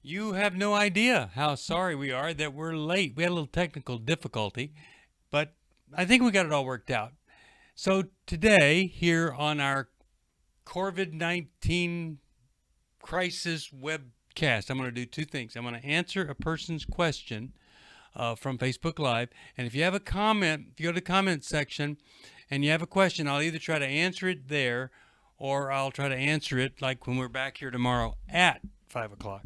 You have no idea how sorry we are that we're late. We had a little technical difficulty, but I think we got it all worked out. So today, here on our COVID-19 crisis webcast, I'm going to do two things. I'm going to answer a person's question from Facebook Live, and if you have a comment, if you go to the comment section and you have a question, I'll either try to answer it there, or I'll try to answer it like when we're back here tomorrow at 5 o'clock.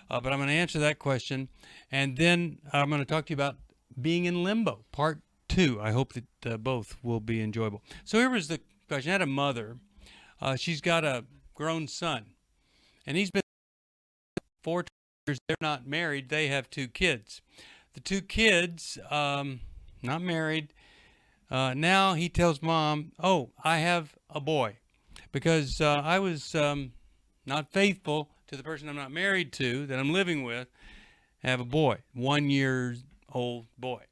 But I'm going to answer that question, and then I'm going to talk to you about being in limbo, part two. I hope that both will be enjoyable. So here was the question. I had a mother. She's got a grown son, and he's been 4 years. They're not married. They have two kids. The two kids, not married. Now he tells mom, "Oh, I have a boy," because I was not faithful to the person I'm not married to, that I'm living with. I have a boy, 1 year old boy.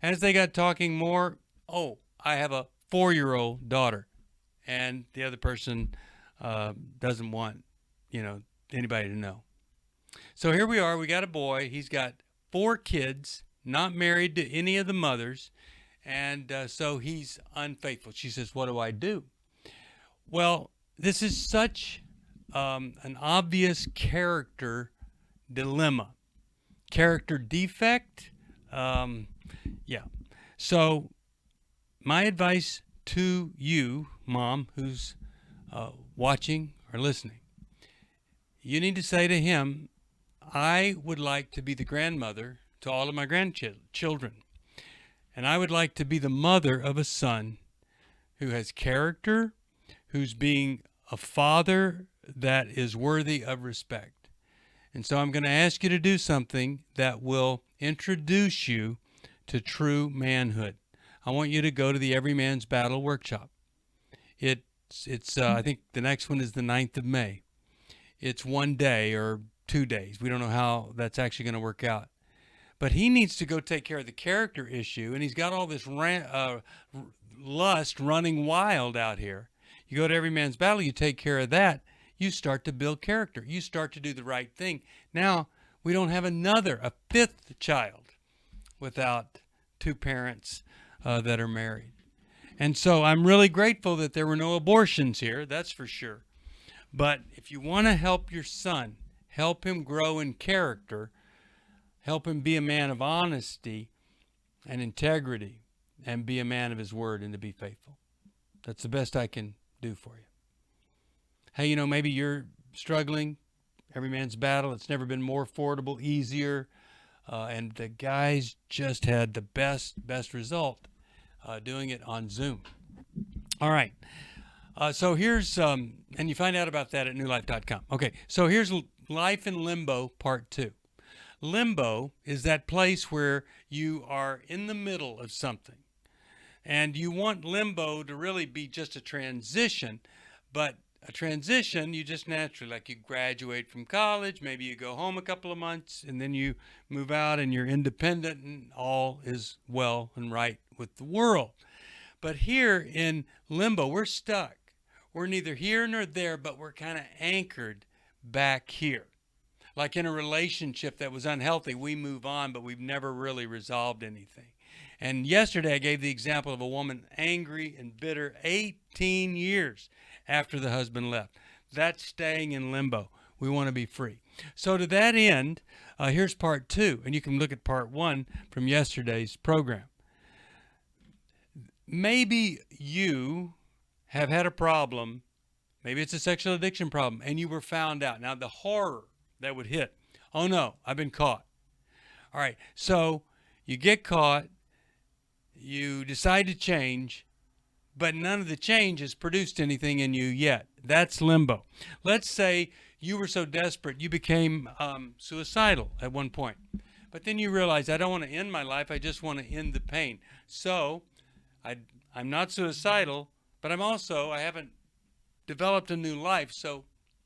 As they got talking more, "Oh, I have a 4 year old daughter," and the other person doesn't want, anybody to know. So here we are. We got a boy. He's got 4 kids, not married to any of the mothers, and so he's unfaithful. She says, "What do I do?" Well, this is such an obvious character dilemma, character defect. Yeah. So my advice to you, mom, who's watching or listening, you need to say to him, "I would like to be the grandmother to all of my grandchildren, and I would like to be the mother of a son who has character, who's being a father that is worthy of respect. And so I'm going to ask you to do something that will introduce you to true manhood. I want you to go to the Every Man's Battle workshop. It's I think the next one is the 9th of May. It's 1 day or 2 days. We don't know how that's actually going to work out. But he needs to go take care of the character issue, and he's got all this lust running wild out here. You go to Every Man's Battle, you take care of that, you start to build character. You start to do the right thing. Now, we don't have a fifth child without two parents that are married. And so I'm really grateful that there were no abortions here, that's for sure. But if you want to help your son, help him grow in character, help him be a man of honesty and integrity, and be a man of his word and to be faithful. That's the best I can do for you. Hey, maybe you're struggling. Every Man's Battle, it's never been more affordable, easier. And the guys just had the best result doing it on Zoom. All right. So here's, and you find out about that at newlife.com. Okay, so here's Life in Limbo, part two. Limbo is that place where you are in the middle of something. And you want limbo to really be just a transition, but a transition, you just naturally, like you graduate from college, maybe you go home a couple of months, and then you move out and you're independent and all is well and right with the world. But here in limbo, we're stuck. We're neither here nor there, but we're kind of anchored back here. Like in a relationship that was unhealthy, we move on, but we've never really resolved anything. And yesterday I gave the example of a woman angry and bitter 18 years after the husband left. That's staying in limbo. We want to be free. So to that end, here's part two, and you can look at part one from yesterday's program. Maybe you have had a problem, maybe it's a sexual addiction problem, and you were found out. Now the horror that would hit, oh no, I've been caught. All right, so you get caught, you decide to change, but none of the change has produced anything in you yet. That's limbo. Let's say you were so desperate you became suicidal at one point, but then you realize, I don't want to end my life, I just want to end the pain. So I'm not suicidal, but I haven't developed a new life, so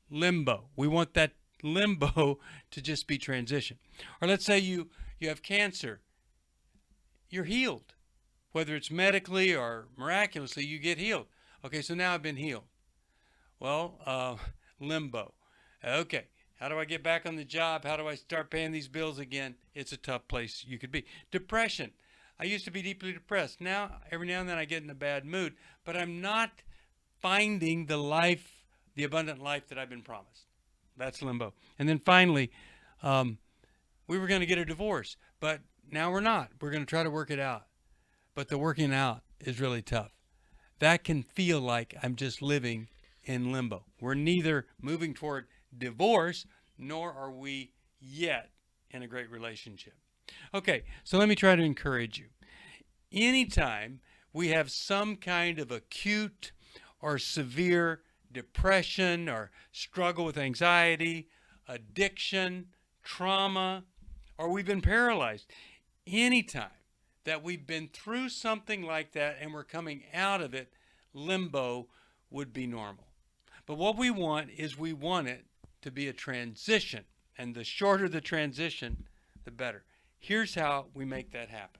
limbo. We want that limbo to just be transition. Or let's say you have cancer. You're healed. Whether it's medically or miraculously, you get healed. Okay, so now I've been healed. Well, limbo. Okay, How do I get back on the job? How do I start paying these bills again? It's a tough place you could be. Depression. I used to be deeply depressed. Now, every now and then I get in a bad mood, but I'm not finding the life, the abundant life that I've been promised. That's limbo. And then finally, we were going to get a divorce, but now we're not. We're going to try to work it out. But the working out is really tough. That can feel like I'm just living in limbo. We're neither moving toward divorce, nor are we yet in a great relationship. Okay, so let me try to encourage you. Anytime we have some kind of acute or severe depression or struggle with anxiety, addiction, trauma, or we've been paralyzed, anytime that we've been through something like that and we're coming out of it, limbo would be normal. But what we want is we want it to be a transition. And the shorter the transition, the better. Here's how we make that happen.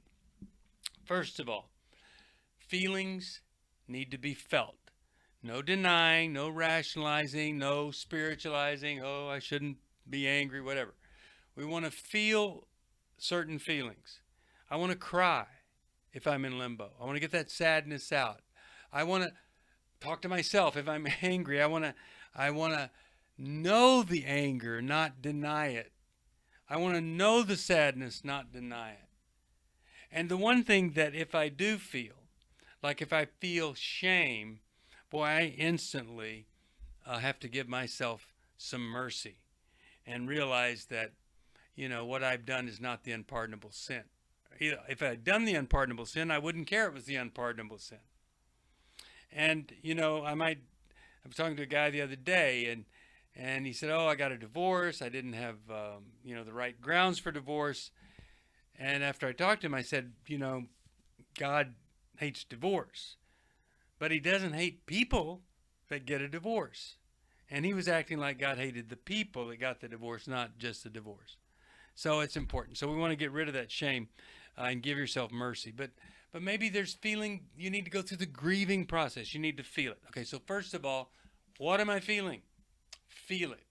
First of all, feelings need to be felt. No denying, no rationalizing, no spiritualizing. Oh, I shouldn't be angry, whatever. We want to feel certain feelings. I want to cry if I'm in limbo. I want to get that sadness out. I want to talk to myself if I'm angry. I want to know the anger, not deny it. I want to know the sadness, not deny it. And the one thing that if I do feel, like if I feel shame, boy, I instantly have to give myself some mercy and realize that, what I've done is not the unpardonable sin. If I had done the unpardonable sin, I wouldn't care it was the unpardonable sin. And, I was talking to a guy the other day, and he said, oh, I got a divorce. I didn't have, the right grounds for divorce. And after I talked to him, I said, God hates divorce, but he doesn't hate people that get a divorce. And he was acting like God hated the people that got the divorce, not just the divorce. So it's important. So we want to get rid of that shame and give yourself mercy. But maybe there's feeling, you need to go through the grieving process. You need to feel it. Okay, so first of all, what am I feeling? Feel it,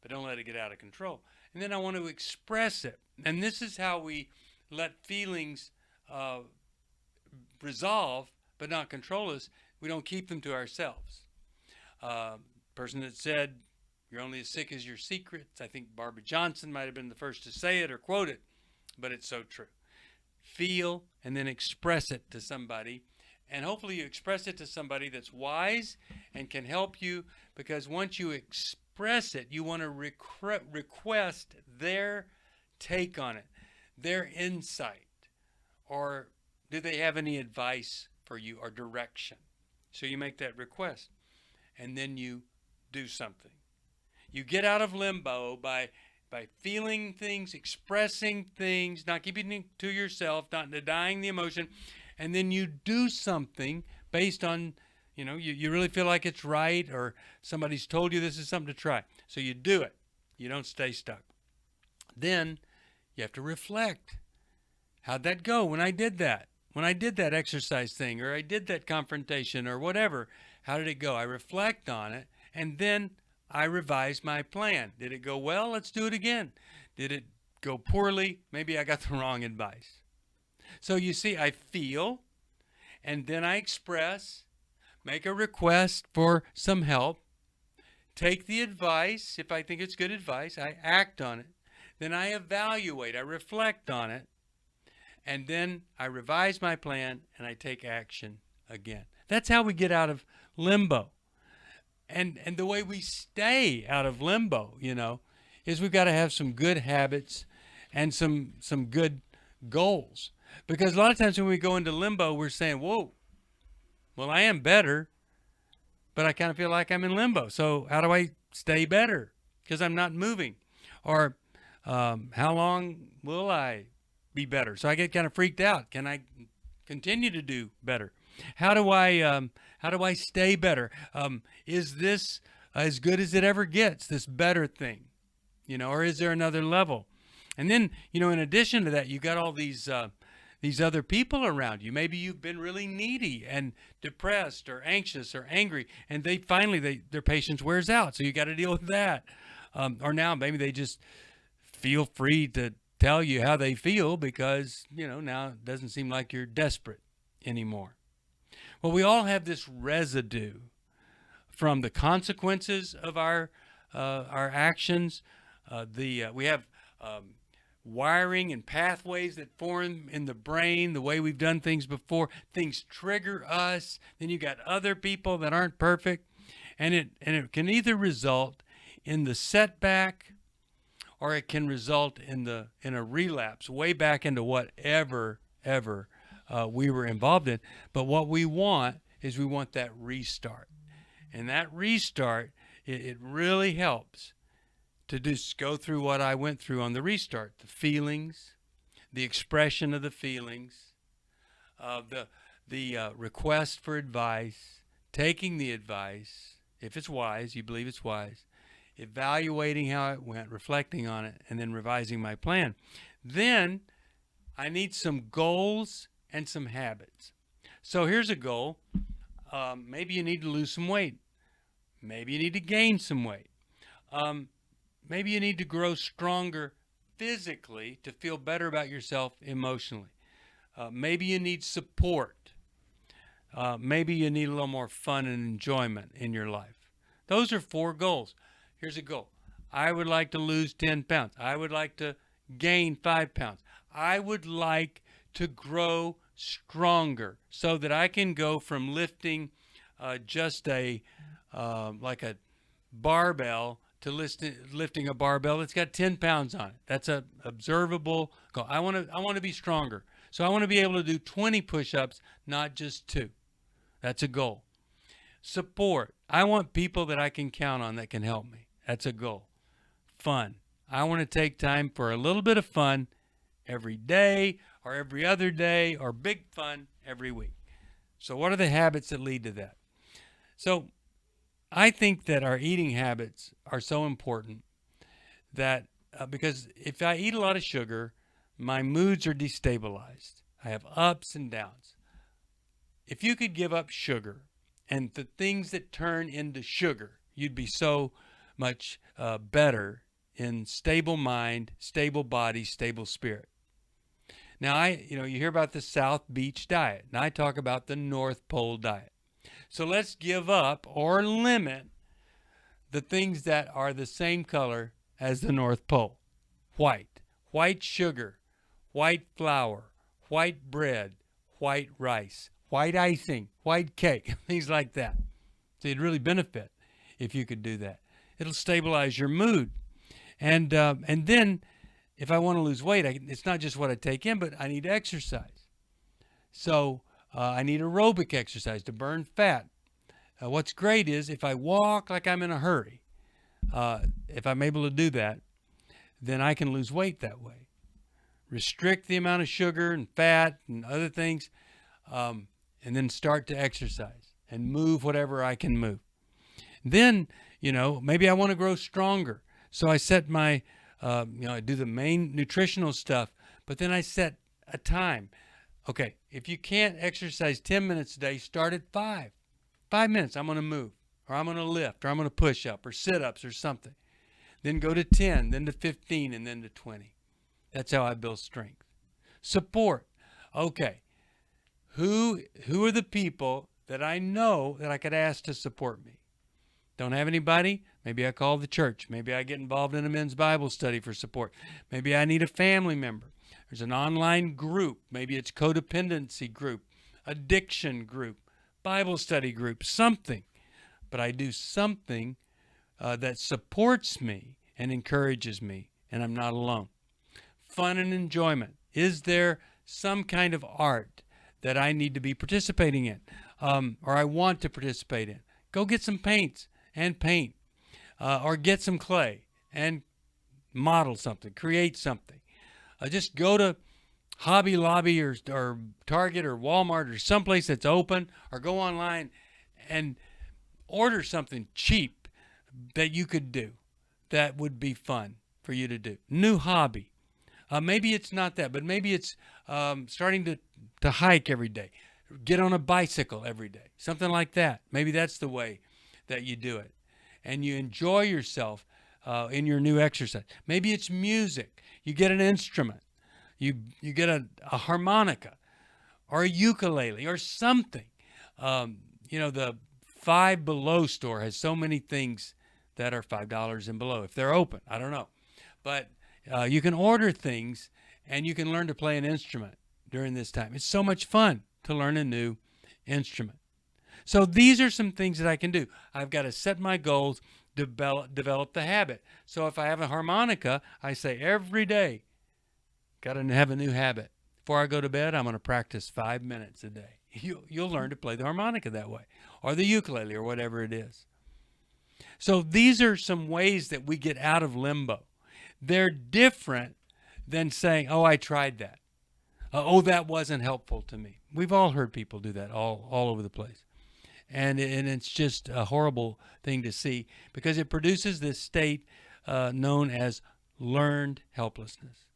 but don't let it get out of control. And then I want to express it. And this is how we let feelings resolve, but not control us. We don't keep them to ourselves. Person that said, you're only as sick as your secrets. I think Barbara Johnson might have been the first to say it or quote it, but it's so true. Feel and then express it to somebody. And hopefully you express it to somebody that's wise and can help you, because once you express it, you want to request their take on it, their insight, or do they have any advice for you or direction? So you make that request, and then you do something. You get out of limbo by feeling things, expressing things, not keeping it to yourself, not denying the emotion, and then you do something based on, you really feel like it's right, or somebody's told you this is something to try. So you do it. You don't stay stuck. Then you have to reflect. How'd that go when I did that? When I did that exercise thing, or I did that confrontation, or whatever, how did it go? I reflect on it, and then I revise my plan. Did it go well? Let's do it again. Did it go poorly? Maybe I got the wrong advice. So you see, I feel, and then I express, make a request for some help, take the advice. If I think it's good advice, I act on it. Then I evaluate, I reflect on it, and then I revise my plan and I take action again. That's how we get out of limbo. And the way we stay out of limbo, is we've got to have some good habits and some good goals. Because a lot of times when we go into limbo, we're saying, whoa, well, I am better, but I kind of feel like I'm in limbo. So how do I stay better? Because I'm not moving. Or how long will I be better? So I get kind of freaked out. Can I continue to do better? How do I stay better? Is this as good as it ever gets, this better thing? Or is there another level? And then, in addition to that, you got all these other people around you. Maybe you've been really needy and depressed or anxious or angry, and their patience wears out. So you got to deal with that. Or now maybe they just feel free to tell you how they feel because, now it doesn't seem like you're desperate anymore. Well, we all have this residue from the consequences of our actions. We have wiring and pathways that form in the brain, the way we've done things before. Things trigger us. Then you got other people that aren't perfect, and it can either result in the setback, or it can result in a relapse way back into whatever we were involved in. But what we want is we want that restart. And that restart, it really helps to just go through what I went through on the restart. The feelings, the expression of the feelings, the request for advice, taking the advice, if it's wise, you believe it's wise, evaluating how it went, reflecting on it, and then revising my plan. Then I need some goals and some habits. So here's a goal. Maybe you need to lose some weight. Maybe you need to gain some weight. Maybe you need to grow stronger physically to feel better about yourself emotionally. Maybe you need support. Maybe you need a little more fun and enjoyment in your life. Those are 4 goals. Here's a goal. I would like to lose 10 pounds. I would like to gain 5 pounds. I would like to grow stronger so that I can go from lifting just like a barbell to lifting a barbell that's got 10 pounds on it. That's a observable goal. I want to be stronger. So I want to be able to do 20 push-ups, not just 2. That's a goal. Support. I want people that I can count on that can help me. That's a goal. Fun. I want to take time for a little bit of fun every day or every other day, or big fun every week. So what are the habits that lead to that? So I think that our eating habits are so important that because if I eat a lot of sugar, my moods are destabilized. I have ups and downs. If you could give up sugar and the things that turn into sugar, you'd be so much better in stable mind, stable body, stable spirit. Now, you hear about the South Beach diet, and I talk about the North Pole diet. So let's give up or limit the things that are the same color as the North Pole. White sugar, white flour, white bread, white rice, white icing, white cake, things like that. So you'd really benefit if you could do that. It'll stabilize your mood. And then if I want to lose weight, it's not just what I take in, but I need to exercise. So I need aerobic exercise to burn fat. What's great is if I walk like I'm in a hurry, if I'm able to do that, then I can lose weight that way. Restrict the amount of sugar and fat and other things, and then start to exercise and move whatever I can move. Then, maybe I want to grow stronger. So I set my, I do the main nutritional stuff, but then I set a time. Okay, if you can't exercise 10 minutes a day, start at 5. 5 minutes, I'm going to move, or I'm going to lift, or I'm going to push up, or sit-ups, or something. Then go to 10, then to 15, and then to 20. That's how I build strength. Support. Okay, who are the people that I know that I could ask to support me? Don't have anybody? Maybe I call the church. Maybe I get involved in a men's Bible study for support. Maybe I need a family member. There's an online group. Maybe it's codependency group, addiction group, Bible study group, something. But I do something that supports me and encourages me, and I'm not alone. Fun and enjoyment. Is there some kind of art that I need to be participating in, or I want to participate in? Go get some paints and paint, or get some clay and model something, create something. Just go to Hobby Lobby or Target or Walmart or someplace that's open, or go online and order something cheap that you could do that would be fun for you to do. New hobby. Maybe it's not that, but maybe it's starting to hike every day. Get on a bicycle every day. Something like that. Maybe that's the way that you do it. And you enjoy yourself in your new exercise. Maybe it's music. You get an instrument. You get a harmonica or a ukulele or something. The Five Below store has so many things that are $5 and below if they're open. I don't know. But you can order things and you can learn to play an instrument during this time. It's so much fun to learn a new instrument. So these are some things that I can do. I've got to set my goals, develop the habit. So if I have a harmonica, I say every day, got to have a new habit. Before I go to bed, I'm going to practice 5 minutes a day. You'll learn to play the harmonica that way, or the ukulele, or whatever it is. So these are some ways that we get out of limbo. They're different than saying, oh, I tried that. Oh, that wasn't helpful to me. We've all heard people do that all over the place. And it's just a horrible thing to see because it produces this state known as learned helplessness.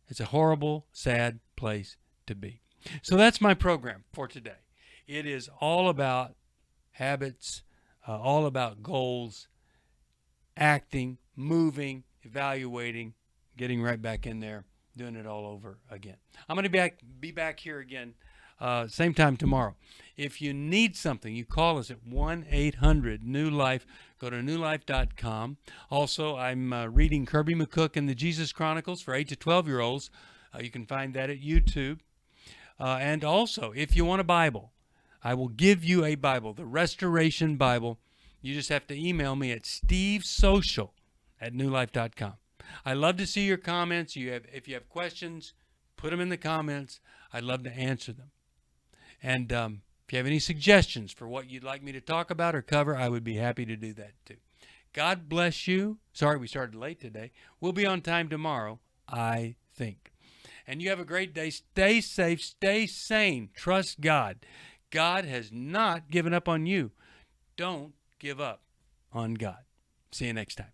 It's a horrible, sad place to be. So that's my program for today. It is all about habits, all about goals, acting, moving, evaluating, getting right back in there, doing it all over again. I'm going to be back here again same time tomorrow. If you need something, you call us at 1-800-NEW-LIFE. Go to newlife.com. Also, I'm reading Kirby McCook and the Jesus Chronicles for 8 to 12-year-olds. You can find that at YouTube. And also, if you want a Bible, I will give you a Bible, the Restoration Bible. You just have to email me at stevesocial@newlife.com. I love to see your comments. If you have questions, put them in the comments. I'd love to answer them. And if you have any suggestions for what you'd like me to talk about or cover, I would be happy to do that too. God bless you. Sorry we started late today. We'll be on time tomorrow, I think. And you have a great day. Stay safe. Stay sane. Trust God. God has not given up on you. Don't give up on God. See you next time.